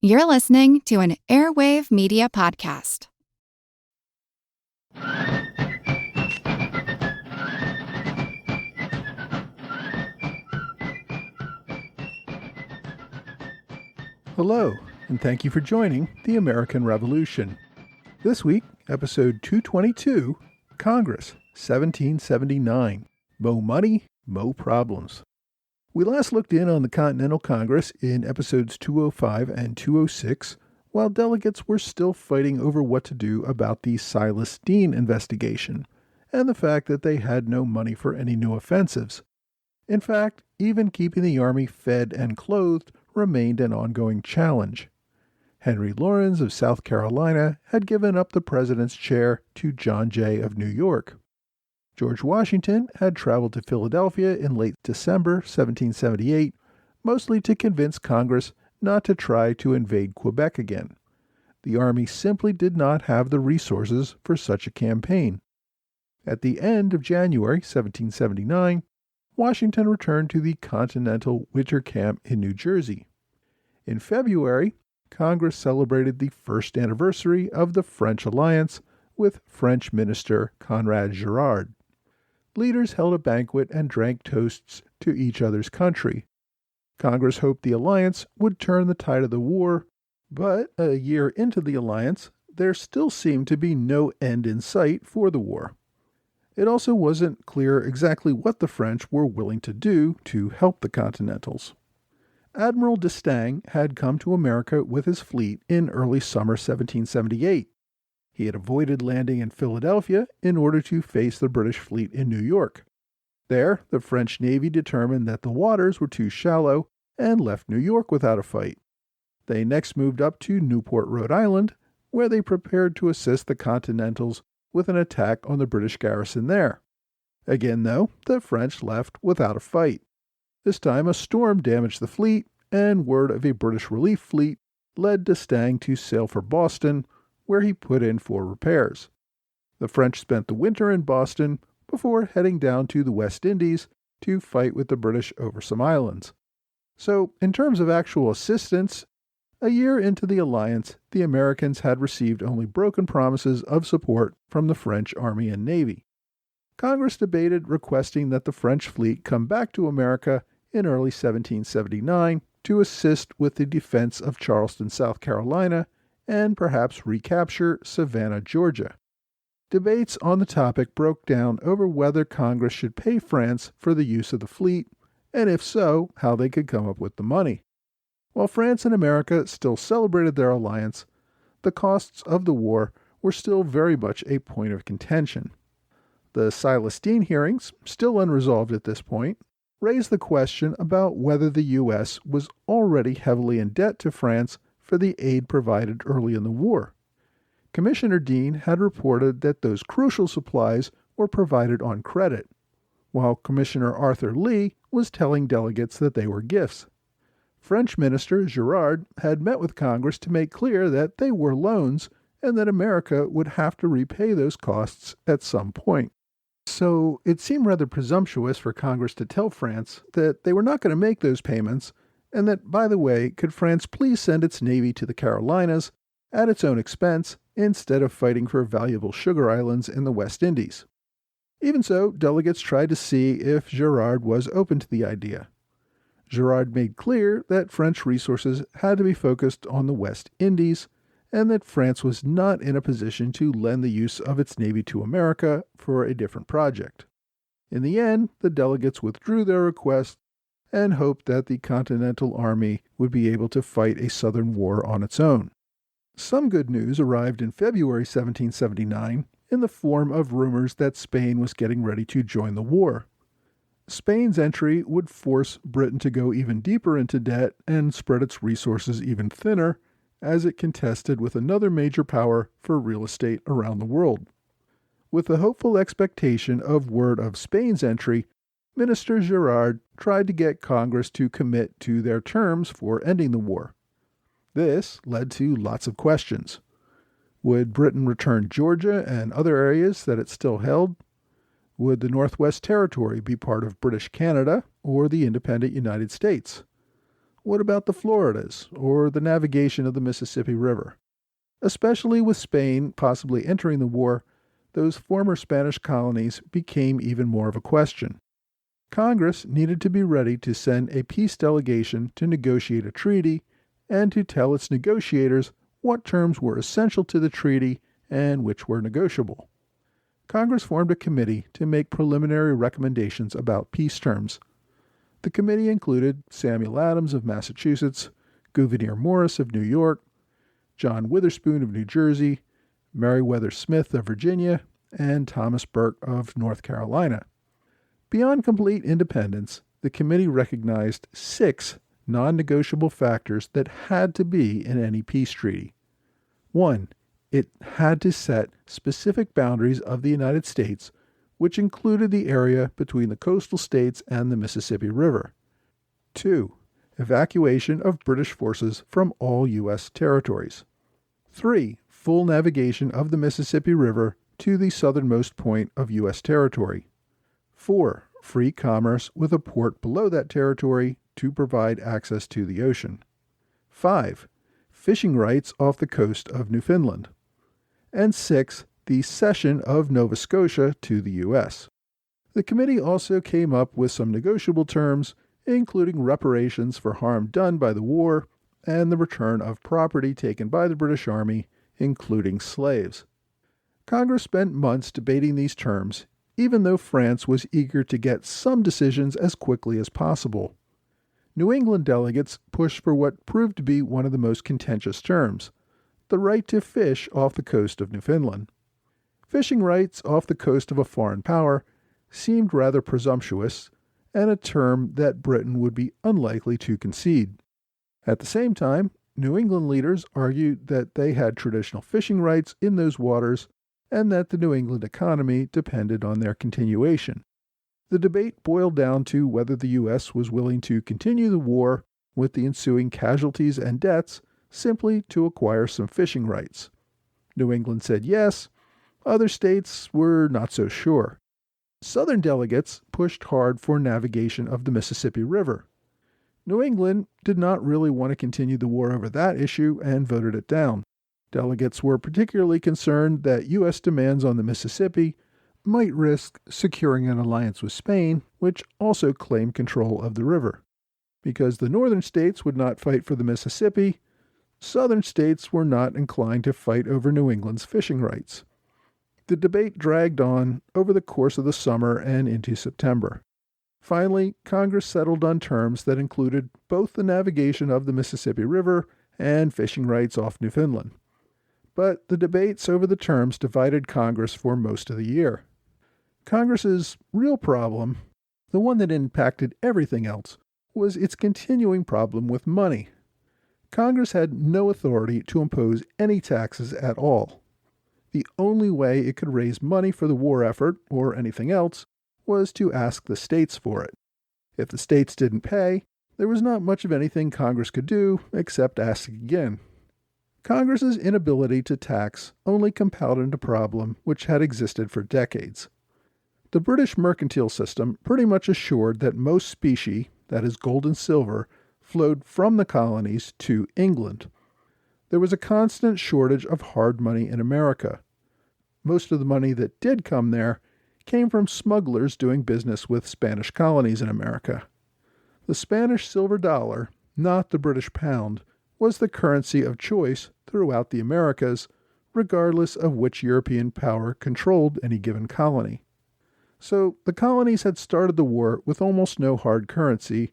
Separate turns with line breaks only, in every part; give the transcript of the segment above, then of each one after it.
You're listening to an Airwave Media Podcast.
Hello, and thank you for joining the American Revolution. This week, episode 222, Congress, 1779. Mo money, mo problems. We last looked in on the Continental Congress in episodes 205 and 206, while delegates were still fighting over what to do about the Silas Deane investigation, and the fact that they had no money for any new offensives. In fact, even keeping the army fed and clothed remained an ongoing challenge. Henry Laurens of South Carolina had given up the president's chair to John Jay of New York. George Washington had traveled to Philadelphia in late December 1778, mostly to convince Congress not to try to invade Quebec again. The army simply did not have the resources for such a campaign. At the end of January 1779, Washington returned to the Continental winter camp in New Jersey. In February, Congress celebrated the first anniversary of the French alliance with French Minister Conrad Girard. Leaders held a banquet and drank toasts to each other's country. Congress hoped the alliance would turn the tide of the war, but a year into the alliance, there still seemed to be no end in sight for the war. It also wasn't clear exactly what the French were willing to do to help the Continentals. Admiral d'Estaing had come to America with his fleet in early summer 1778. He had avoided landing in Philadelphia in order to face the British fleet in New York. There, the French Navy determined that the waters were too shallow and left New York without a fight. They next moved up to Newport, Rhode Island, where they prepared to assist the Continentals with an attack on the British garrison there. Again, though, the French left without a fight. This time a storm damaged the fleet, and word of a British relief fleet led d'Estaing to sail for Boston, where he put in for repairs. The French spent the winter in Boston before heading down to the West Indies to fight with the British over some islands. So, in terms of actual assistance, a year into the alliance, the Americans had received only broken promises of support from the French Army and Navy. Congress debated requesting that the French fleet come back to America in early 1779 to assist with the defense of Charleston, South Carolina, and perhaps recapture Savannah, Georgia. Debates on the topic broke down over whether Congress should pay France for the use of the fleet, and if so, how they could come up with the money. While France and America still celebrated their alliance, the costs of the war were still very much a point of contention. The Silas Deane hearings, still unresolved at this point, raised the question about whether the U.S. was already heavily in debt to France for the aid provided early in the war. Commissioner Deane had reported that those crucial supplies were provided on credit, while Commissioner Arthur Lee was telling delegates that they were gifts. French Minister Girard had met with Congress to make clear that they were loans and that America would have to repay those costs at some point. So it seemed rather presumptuous for Congress to tell France that they were not going to make those payments, and that, by the way, could France please send its navy to the Carolinas at its own expense instead of fighting for valuable sugar islands in the West Indies. Even so, delegates tried to see if Girard was open to the idea. Girard made clear that French resources had to be focused on the West Indies, and that France was not in a position to lend the use of its navy to America for a different project. In the end, the delegates withdrew their request and hoped that the Continental Army would be able to fight a Southern war on its own. Some good news arrived in February 1779 in the form of rumors that Spain was getting ready to join the war. Spain's entry would force Britain to go even deeper into debt and spread its resources even thinner as it contested with another major power for real estate around the world. With the hopeful expectation of word of Spain's entry, Minister Girard tried to get Congress to commit to their terms for ending the war. This led to lots of questions. Would Britain return Georgia and other areas that it still held? Would the Northwest Territory be part of British Canada or the independent United States? What about the Floridas or the navigation of the Mississippi River? Especially with Spain possibly entering the war, those former Spanish colonies became even more of a question. Congress needed to be ready to send a peace delegation to negotiate a treaty and to tell its negotiators what terms were essential to the treaty and which were negotiable. Congress formed a committee to make preliminary recommendations about peace terms. The committee included Samuel Adams of Massachusetts, Gouverneur Morris of New York, John Witherspoon of New Jersey, Meriwether Smith of Virginia, and Thomas Burke of North Carolina. Beyond complete independence, the committee recognized 6 non-negotiable factors that had to be in any peace treaty. 1. It had to set specific boundaries of the United States, which included the area between the coastal states and the Mississippi River. 2. Evacuation of British forces from all U.S. territories. 3. Full navigation of the Mississippi River to the southernmost point of U.S. territory. 4. Free commerce with a port below that territory to provide access to the ocean. 5. Fishing rights off the coast of Newfoundland. And 6. The cession of Nova Scotia to the U.S. The committee also came up with some negotiable terms, including reparations for harm done by the war and the return of property taken by the British Army, including slaves. Congress spent months debating these terms, even though France was eager to get some decisions as quickly as possible. New England delegates pushed for what proved to be one of the most contentious terms, the right to fish off the coast of Newfoundland. Fishing rights off the coast of a foreign power seemed rather presumptuous, and a term that Britain would be unlikely to concede. At the same time, New England leaders argued that they had traditional fishing rights in those waters and that the New England economy depended on their continuation. The debate boiled down to whether the U.S. was willing to continue the war with the ensuing casualties and debts simply to acquire some fishing rights. New England said yes. Other states were not so sure. Southern delegates pushed hard for navigation of the Mississippi River. New England did not really want to continue the war over that issue and voted it down. Delegates were particularly concerned that U.S. demands on the Mississippi might risk securing an alliance with Spain, which also claimed control of the river. Because the northern states would not fight for the Mississippi, southern states were not inclined to fight over New England's fishing rights. The debate dragged on over the course of the summer and into September. Finally, Congress settled on terms that included both the navigation of the Mississippi River and fishing rights off Newfoundland. But the debates over the terms divided Congress for most of the year. Congress's real problem, the one that impacted everything else, was its continuing problem with money. Congress had no authority to impose any taxes at all. The only way it could raise money for the war effort, or anything else, was to ask the states for it. If the states didn't pay, there was not much of anything Congress could do except ask again. Congress's inability to tax only compounded a problem which had existed for decades. The British mercantile system pretty much assured that most specie, that is gold and silver, flowed from the colonies to England. There was a constant shortage of hard money in America. Most of the money that did come there came from smugglers doing business with Spanish colonies in America. The Spanish silver dollar, not the British pound, was the currency of choice throughout the Americas, regardless of which European power controlled any given colony. So the colonies had started the war with almost no hard currency,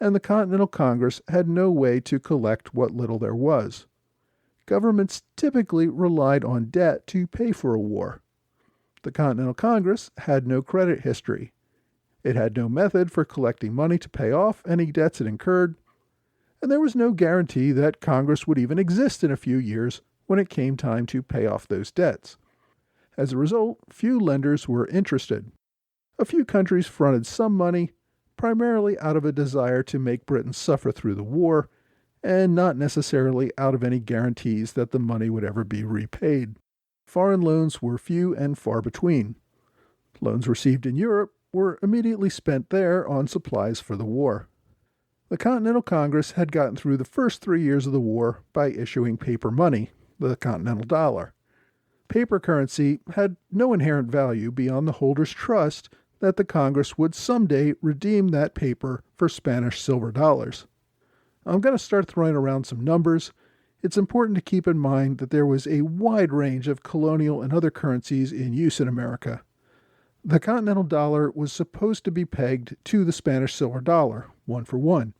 and the Continental Congress had no way to collect what little there was. Governments typically relied on debt to pay for a war. The Continental Congress had no credit history. It had no method for collecting money to pay off any debts it incurred, and there was no guarantee that Congress would even exist in a few years when it came time to pay off those debts. As a result, few lenders were interested. A few countries fronted some money, primarily out of a desire to make Britain suffer through the war, and not necessarily out of any guarantees that the money would ever be repaid. Foreign loans were few and far between. Loans received in Europe were immediately spent there on supplies for the war. The Continental Congress had gotten through the first 3 years of the war by issuing paper money, the Continental dollar. Paper currency had no inherent value beyond the holder's trust that the Congress would someday redeem that paper for Spanish silver dollars. I'm going to start throwing around some numbers. It's important to keep in mind that there was a wide range of colonial and other currencies in use in America. The Continental dollar was supposed to be pegged to the Spanish silver dollar, 1 for 1.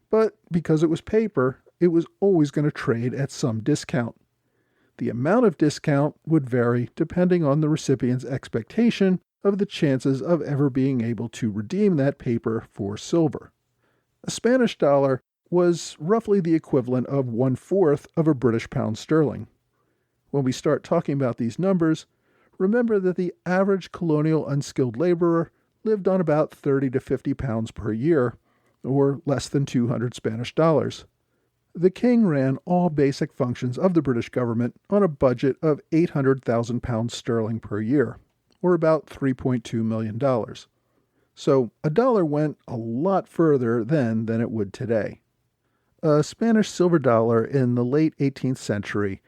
But because it was paper, it was always going to trade at some discount. The amount of discount would vary depending on the recipient's expectation of the chances of ever being able to redeem that paper for silver. A Spanish dollar was roughly the equivalent of 1/4 of a British pound sterling. When we start talking about these numbers, remember that the average colonial unskilled laborer lived on about 30 to 50 pounds per year, or less than 200 Spanish dollars. The king ran all basic functions of the British government on a budget of 800,000 pounds sterling per year, or about $3.2 million. So a dollar went a lot further then than it would today. A Spanish silver dollar in the late 18th century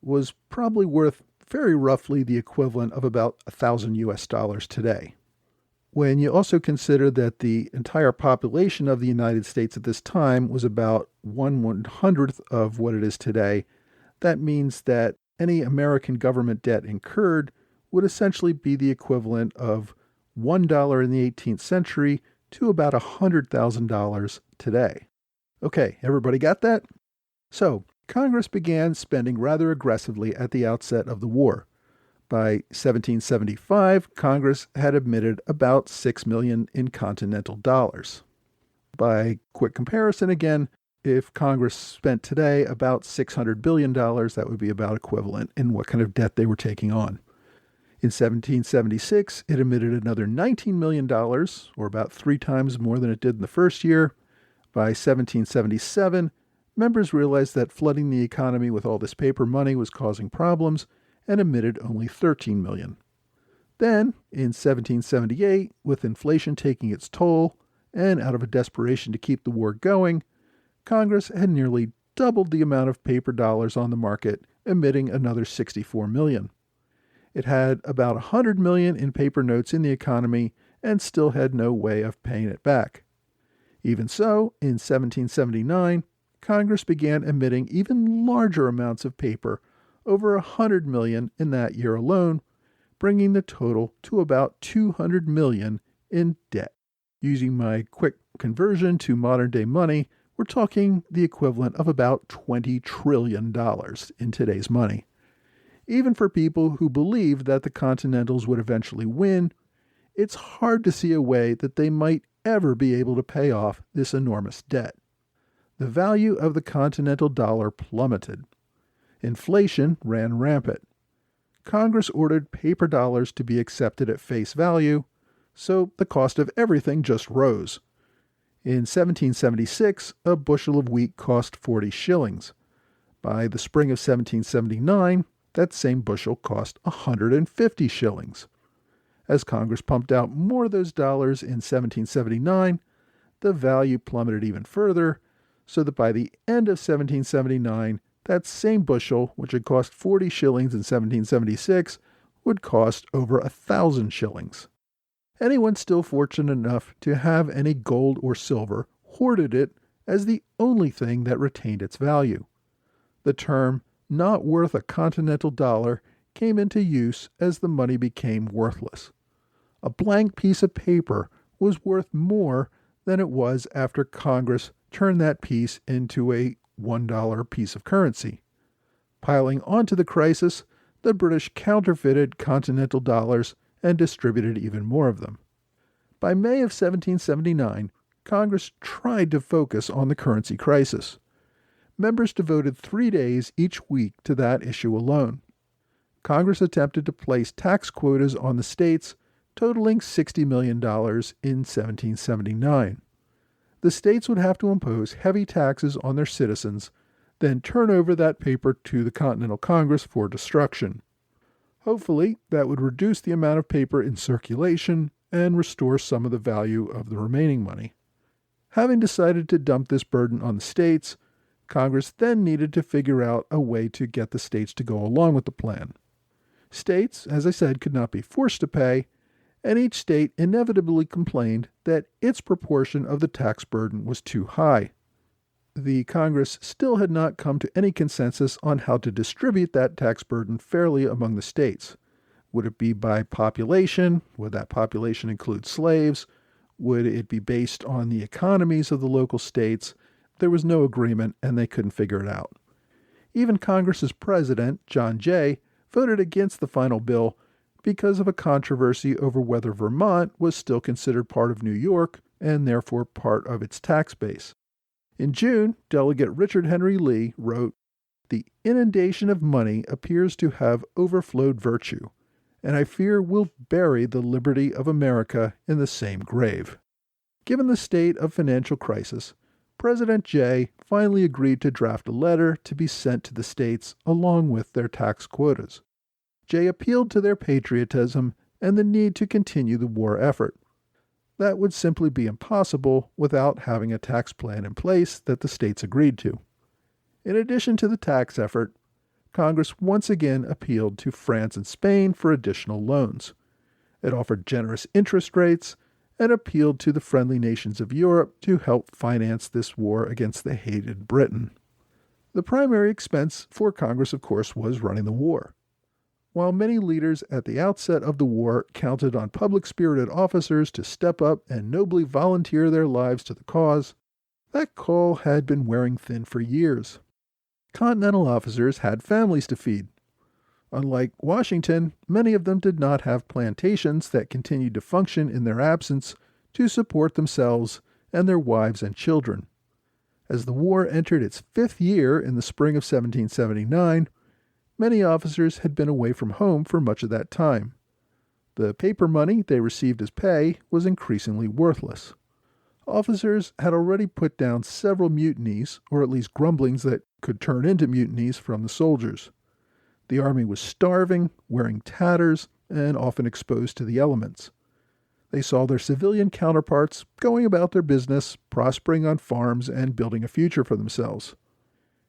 was probably worth very roughly the equivalent of about $1,000 today. When you also consider that the entire population of the United States at this time was about 1/100th of what it is today, that means that any American government debt incurred would essentially be the equivalent of $1 in the 18th century to about $100,000 today. Okay, everybody got that? So, Congress began spending rather aggressively at the outset of the war. By 1775, Congress had emitted about $6 million in Continental dollars. By quick comparison again, if Congress spent today about $600 billion, that would be about equivalent in what kind of debt they were taking on. In 1776, it emitted another $19 million, or about 3 times more than it did in the first year. By 1777, members realized that flooding the economy with all this paper money was causing problems and emitted only $13 million. Then, in 1778, with inflation taking its toll, and out of a desperation to keep the war going, Congress had nearly doubled the amount of paper dollars on the market, emitting another $64 million. It had about $100 million in paper notes in the economy and still had no way of paying it back. Even so, in 1779, Congress began emitting even larger amounts of paper, over $100 million in that year alone, bringing the total to about $200 million in debt. Using my quick conversion to modern-day money, we're talking the equivalent of about $20 trillion in today's money. Even for people who believed that the Continentals would eventually win, it's hard to see a way that they might ever be able to pay off this enormous debt. The value of the Continental dollar plummeted. Inflation ran rampant. Congress ordered paper dollars to be accepted at face value, so the cost of everything just rose. In 1776, a bushel of wheat cost 40 shillings. By the spring of 1779, that same bushel cost 150 shillings. As Congress pumped out more of those dollars in 1779, the value plummeted even further, so that by the end of 1779, that same bushel, which had cost 40 shillings in 1776, would cost over 1,000 shillings. Anyone still fortunate enough to have any gold or silver hoarded it as the only thing that retained its value. The term "not worth a Continental dollar" came into use as the money became worthless. A blank piece of paper was worth more than it was after Congress turned that piece into a $1 piece of currency. Piling onto the crisis, the British counterfeited Continental dollars and distributed even more of them. By May of 1779, Congress tried to focus on the currency crisis. Members devoted 3 days each week to that issue alone. Congress attempted to place tax quotas on the states, totaling $60 million in 1779. The states would have to impose heavy taxes on their citizens, then turn over that paper to the Continental Congress for destruction. Hopefully, that would reduce the amount of paper in circulation and restore some of the value of the remaining money. Having decided to dump this burden on the states, Congress then needed to figure out a way to get the states to go along with the plan. States, as I said, could not be forced to pay, and each state inevitably complained that its proportion of the tax burden was too high. The Congress still had not come to any consensus on how to distribute that tax burden fairly among the states. Would it be by population? Would that population include slaves? Would it be based on the economies of the local states? There was no agreement, and they couldn't figure it out. Even Congress's president, John Jay, voted against the final bill because of a controversy over whether Vermont was still considered part of New York and therefore part of its tax base. In June, Delegate Richard Henry Lee wrote, "The inundation of money appears to have overflowed virtue, and I fear will bury the liberty of America in the same grave." Given the state of financial crisis, President Jay finally agreed to draft a letter to be sent to the states along with their tax quotas. Jay appealed to their patriotism and the need to continue the war effort. That would simply be impossible without having a tax plan in place that the states agreed to. In addition to the tax effort, Congress once again appealed to France and Spain for additional loans. It offered generous interest rates and appealed to the friendly nations of Europe to help finance this war against the hated Britain. The primary expense for Congress, of course, was running the war. While many leaders at the outset of the war counted on public-spirited officers to step up and nobly volunteer their lives to the cause, that call had been wearing thin for years. Continental officers had families to feed. Unlike Washington, many of them did not have plantations that continued to function in their absence to support themselves and their wives and children. As the war entered its fifth year in the spring of 1779, many officers had been away from home for much of that time. The paper money they received as pay was increasingly worthless. Officers had already put down several mutinies, or at least grumblings that could turn into mutinies from the soldiers. The army was starving, wearing tatters, and often exposed to the elements. They saw their civilian counterparts going about their business, prospering on farms, and building a future for themselves.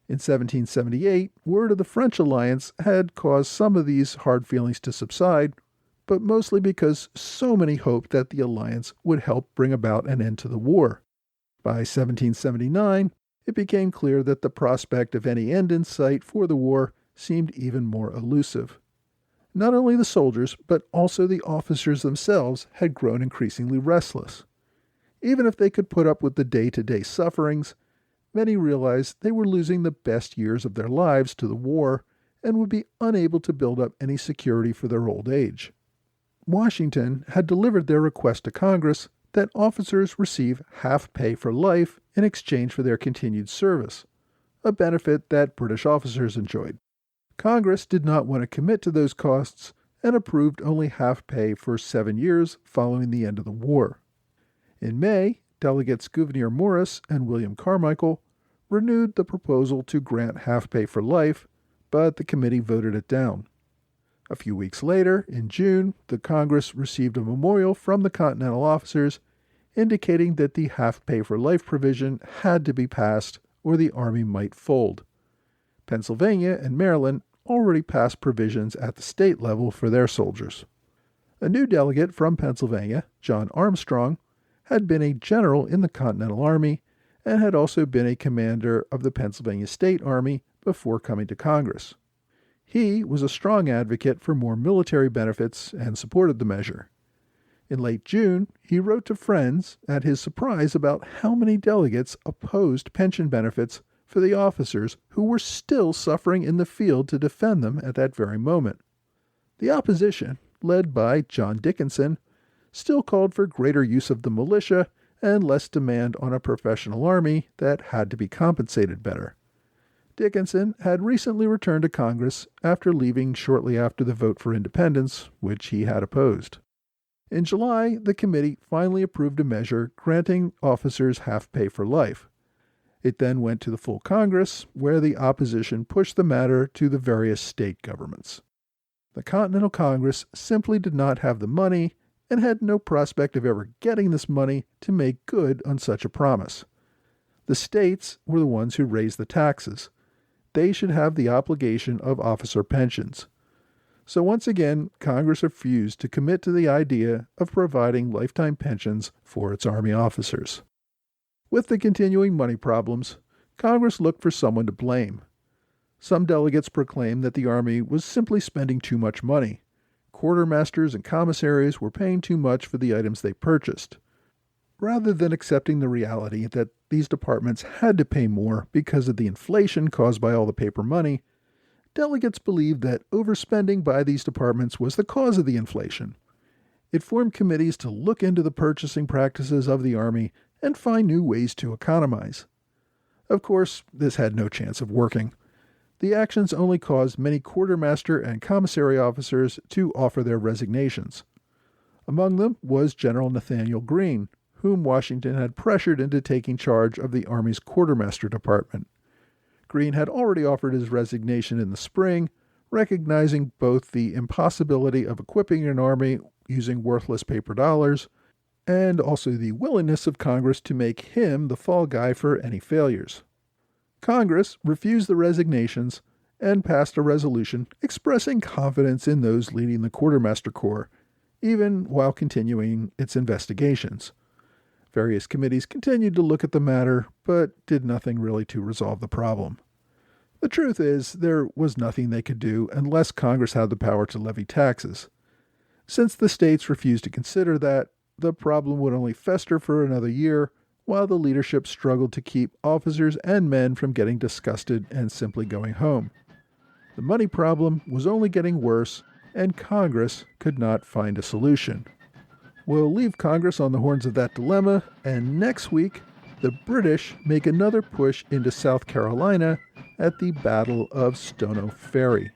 In 1778, word of the French alliance had caused some of these hard feelings to subside, but mostly because so many hoped that the alliance would help bring about an end to the war. By 1779, it became clear that the prospect of any end in sight for the war seemed even more elusive. Not only the soldiers, but also the officers themselves had grown increasingly restless. Even if they could put up with the day-to-day sufferings, many realized they were losing the best years of their lives to the war and would be unable to build up any security for their old age. Washington had delivered their request to Congress that officers receive half pay for life in exchange for their continued service, a benefit that British officers enjoyed. Congress did not want to commit to those costs and approved only half pay for 7 years following the end of the war. In May, Delegates Gouverneur Morris and William Carmichael renewed the proposal to grant half pay for life, but the committee voted it down. A few weeks later, in June, the Congress received a memorial from the Continental officers indicating that the half pay for life provision had to be passed or the Army might fold. Pennsylvania and Maryland already passed provisions at the state level for their soldiers. A new delegate from Pennsylvania, John Armstrong, had been a general in the Continental Army and had also been a commander of the Pennsylvania State Army before coming to Congress. He was a strong advocate for more military benefits and supported the measure. In late June, he wrote to friends at his surprise about how many delegates opposed pension benefits for the officers who were still suffering in the field to defend them at that very moment. The opposition, led by John Dickinson, still called for greater use of the militia and less demand on a professional army that had to be compensated better. Dickinson had recently returned to Congress after leaving shortly after the vote for independence, which he had opposed. In July, the committee finally approved a measure granting officers half pay for life. It then went to the full Congress, where the opposition pushed the matter to the various state governments. The Continental Congress simply did not have the money and had no prospect of ever getting this money to make good on such a promise. The states were the ones who raised the taxes. They should have the obligation of officer pensions. So once again, Congress refused to commit to the idea of providing lifetime pensions for its Army officers. With the continuing money problems, Congress looked for someone to blame. Some delegates proclaimed that the Army was simply spending too much money. Quartermasters and commissaries were paying too much for the items they purchased. Rather than accepting the reality that these departments had to pay more because of the inflation caused by all the paper money, delegates believed that overspending by these departments was the cause of the inflation. It formed committees to look into the purchasing practices of the Army and find new ways to economize. Of course, this had no chance of working. The actions only caused many quartermaster and commissary officers to offer their resignations. Among them was General Nathaniel Greene, whom Washington had pressured into taking charge of the Army's quartermaster department. Greene had already offered his resignation in the spring, recognizing both the impossibility of equipping an army using worthless paper dollars, and also the willingness of Congress to make him the fall guy for any failures. Congress refused the resignations and passed a resolution expressing confidence in those leading the Quartermaster Corps, even while continuing its investigations. Various committees continued to look at the matter, but did nothing really to resolve the problem. The truth is, there was nothing they could do unless Congress had the power to levy taxes. Since the states refused to consider that, the problem would only fester for another year, while the leadership struggled to keep officers and men from getting disgusted and simply going home. The money problem was only getting worse, and Congress could not find a solution. We'll leave Congress on the horns of that dilemma, and next week, the British make another push into South Carolina at the Battle of Stono Ferry.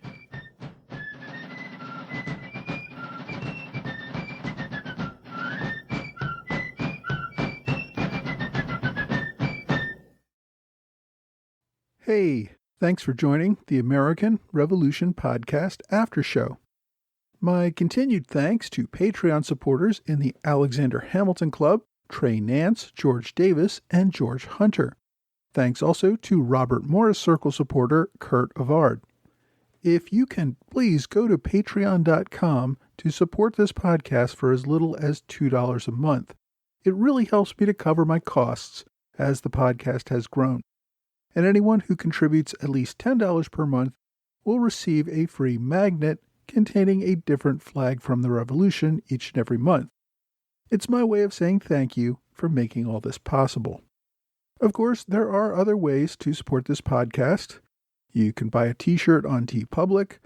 Hey, thanks for joining the American Revolution Podcast After Show. My continued thanks to Patreon supporters in the Alexander Hamilton Club, Trey Nance, George Davis, and George Hunter. Thanks also to Robert Morris Circle supporter Kurt Avard. If you can, please go to patreon.com to support this podcast for as little as $2 a month. It really helps me to cover my costs as the podcast has grown. And anyone who contributes at least $10 per month will receive a free magnet containing a different flag from the Revolution each and every month. It's my way of saying thank you for making all this possible. Of course, there are other ways to support this podcast. You can buy a t-shirt on TeePublic.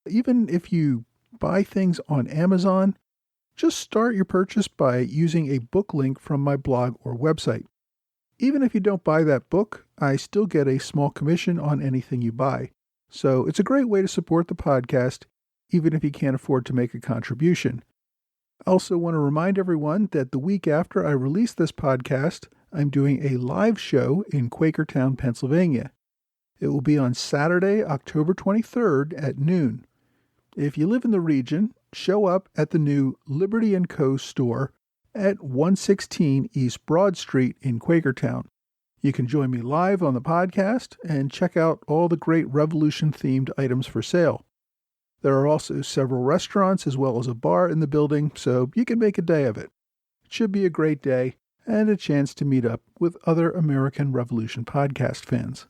Even if you buy things on Amazon, just start your purchase by using a book link from my blog or website. Even if you don't buy that book, I still get a small commission on anything you buy. So it's a great way to support the podcast, even if you can't afford to make a contribution. I also want to remind everyone that the week after I release this podcast, I'm doing a live show in Quakertown, Pennsylvania. It will be on Saturday, October 23rd at noon. If you live in the region, show up at the new Liberty & Co. store at 116 East Broad Street in Quakertown. You can join me live on the podcast and check out all the great Revolution-themed items for sale. There are also several restaurants as well as a bar in the building, so you can make a day of it. It should be a great day and a chance to meet up with other American Revolution podcast fans.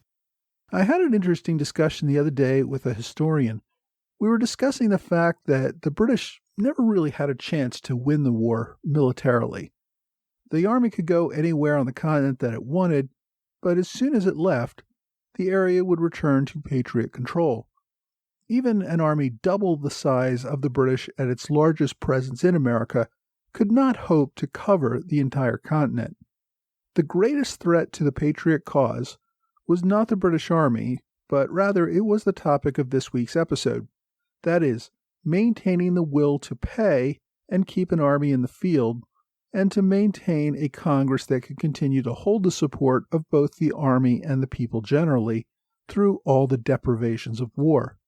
I had an interesting discussion the other day with a historian. We were discussing the fact that the British never really had a chance to win the war militarily. The Army could go anywhere on the continent that it wanted, but as soon as it left, the area would return to Patriot control. Even an army double the size of the British at its largest presence in America could not hope to cover the entire continent. The greatest threat to the Patriot cause was not the British Army, but rather it was the topic of this week's episode. That is, maintaining the will to pay and keep an army in the field, and to maintain a Congress that could continue to hold the support of both the army and the people generally through all the deprivations of war.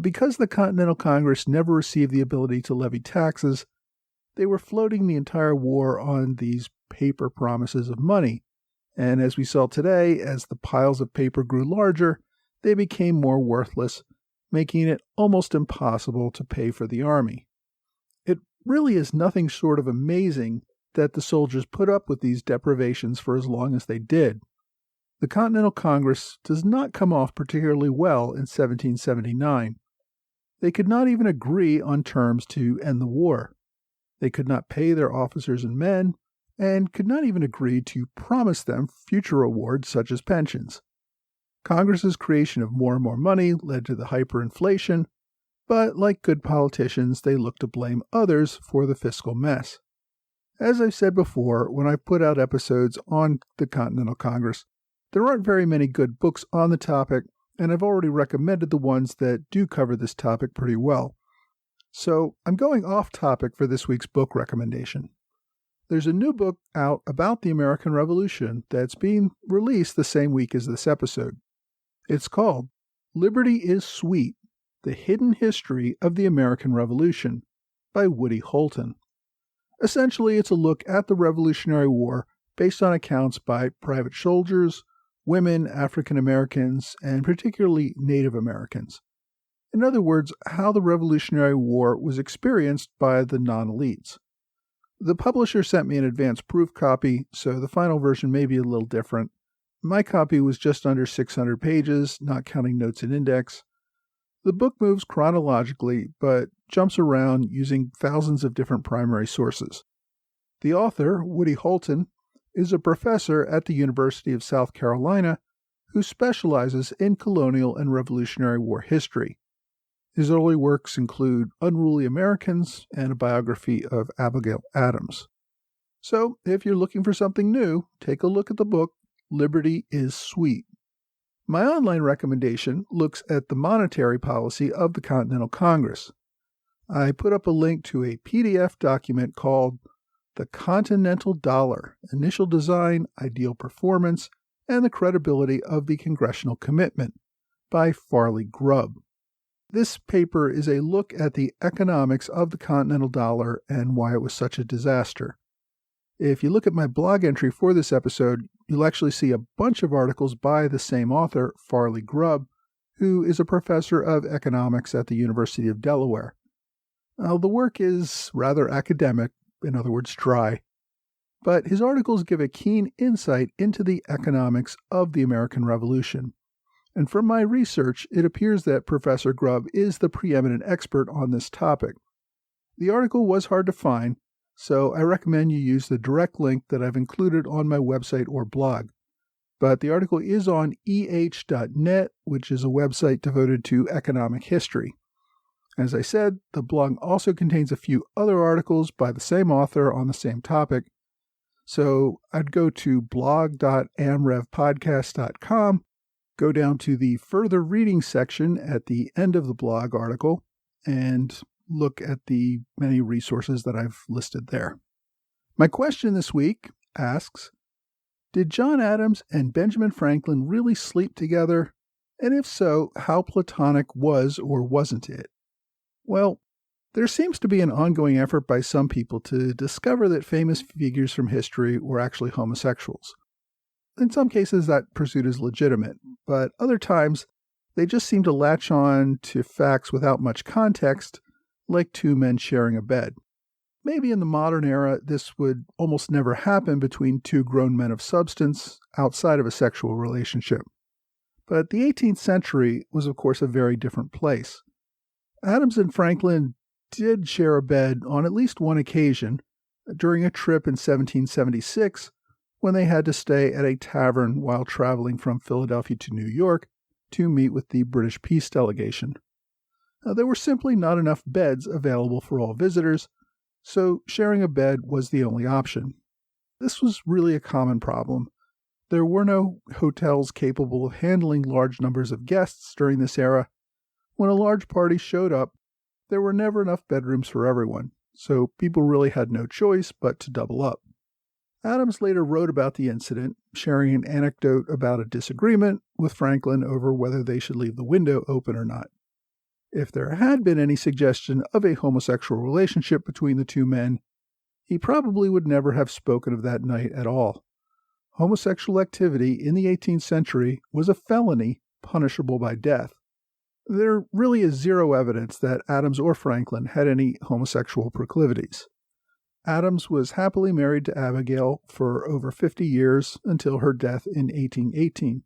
Because the Continental Congress never received the ability to levy taxes, they were floating the entire war on these paper promises of money. And as we saw today, as the piles of paper grew larger, they became more worthless, making it almost impossible to pay for the army. It really is nothing short of amazing that the soldiers put up with these deprivations for as long as they did. The Continental Congress does not come off particularly well in 1779. They could not even agree on terms to end the war. They could not pay their officers and men, and could not even agree to promise them future rewards such as pensions. Congress's creation of more and more money led to the hyperinflation, but like good politicians, they looked to blame others for the fiscal mess. As I've said before, when I put out episodes on the Continental Congress, there aren't very many good books on the topic, and I've already recommended the ones that do cover this topic pretty well. So I'm going off topic for this week's book recommendation. There's a new book out about the American Revolution that's being released the same week as this episode. It's called Liberty is Sweet: The Hidden History of the American Revolution by Woody Holton. Essentially, it's a look at the Revolutionary War based on accounts by private soldiers, women, African Americans, and particularly Native Americans. In other words, how the Revolutionary War was experienced by the non-elites. The publisher sent me an advanced proof copy, so the final version may be a little different. My copy was just under 600 pages, not counting notes and index. The book moves chronologically, but jumps around using thousands of different primary sources. The author, Woody Holton, is a professor at the University of South Carolina who specializes in colonial and Revolutionary War history. His early works include Unruly Americans and a biography of Abigail Adams. So, if you're looking for something new, take a look at the book, Liberty is Sweet. My online recommendation looks at the monetary policy of the Continental Congress. I put up a link to a PDF document called The Continental Dollar: Initial Design, Ideal Performance, and the Credibility of the Congressional Commitment by Farley Grubb. This paper is a look at the economics of the Continental Dollar and why it was such a disaster. If you look at my blog entry for this episode, you'll actually see a bunch of articles by the same author, Farley Grubb, who is a professor of economics at the University of Delaware. Now, the work is rather academic, in other words, dry, but his articles give a keen insight into the economics of the American Revolution. And from my research, it appears that Professor Grubb is the preeminent expert on this topic. The article was hard to find, so I recommend you use the direct link that I've included on my website or blog. But the article is on eh.net, which is a website devoted to economic history. As I said, the blog also contains a few other articles by the same author on the same topic. So I'd go to blog.amrevpodcast.com, go down to the further reading section at the end of the blog article, and look at the many resources that I've listed there. My question this week asks, did John Adams and Benjamin Franklin really sleep together? And if so, how platonic was or wasn't it? Well, there seems to be an ongoing effort by some people to discover that famous figures from history were actually homosexuals. In some cases, that pursuit is legitimate, but other times, they just seem to latch on to facts without much context, like two men sharing a bed. Maybe in the modern era, this would almost never happen between two grown men of substance outside of a sexual relationship. But the 18th century was, of course, a very different place. Adams and Franklin did share a bed on at least one occasion during a trip in 1776 when they had to stay at a tavern while traveling from Philadelphia to New York to meet with the British peace delegation. There were simply not enough beds available for all visitors, so sharing a bed was the only option. This was really a common problem. There were no hotels capable of handling large numbers of guests during this era. When a large party showed up, there were never enough bedrooms for everyone, so people really had no choice but to double up. Adams later wrote about the incident, sharing an anecdote about a disagreement with Franklin over whether they should leave the window open or not. If there had been any suggestion of a homosexual relationship between the two men, he probably would never have spoken of that night at all. Homosexual activity in the 18th century was a felony punishable by death. There really is zero evidence that Adams or Franklin had any homosexual proclivities. Adams was happily married to Abigail for over 50 years until her death in 1818.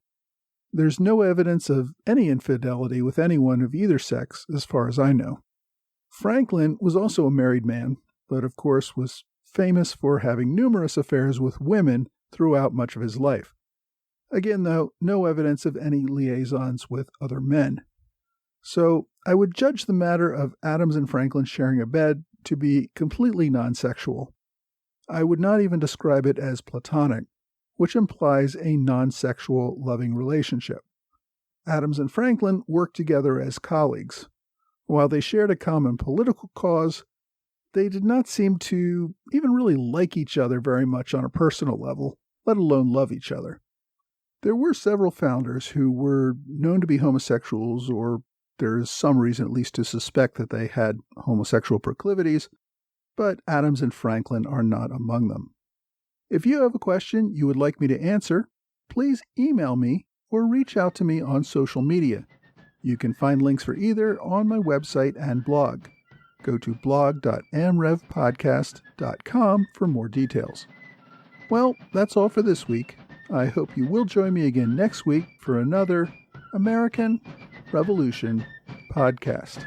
There's no evidence of any infidelity with anyone of either sex, as far as I know. Franklin was also a married man, but of course was famous for having numerous affairs with women throughout much of his life. Again, though, no evidence of any liaisons with other men. So I would judge the matter of Adams and Franklin sharing a bed to be completely non-sexual. I would not even describe it as platonic, which implies a non-sexual loving relationship. Adams and Franklin worked together as colleagues. While they shared a common political cause, they did not seem to even really like each other very much on a personal level, let alone love each other. There were several founders who were known to be homosexuals, or there is some reason at least to suspect that they had homosexual proclivities, but Adams and Franklin are not among them. If you have a question you would like me to answer, please email me or reach out to me on social media. You can find links for either on my website and blog. Go to blog.amrevpodcast.com for more details. Well, that's all for this week. I hope you will join me again next week for another American Revolution podcast.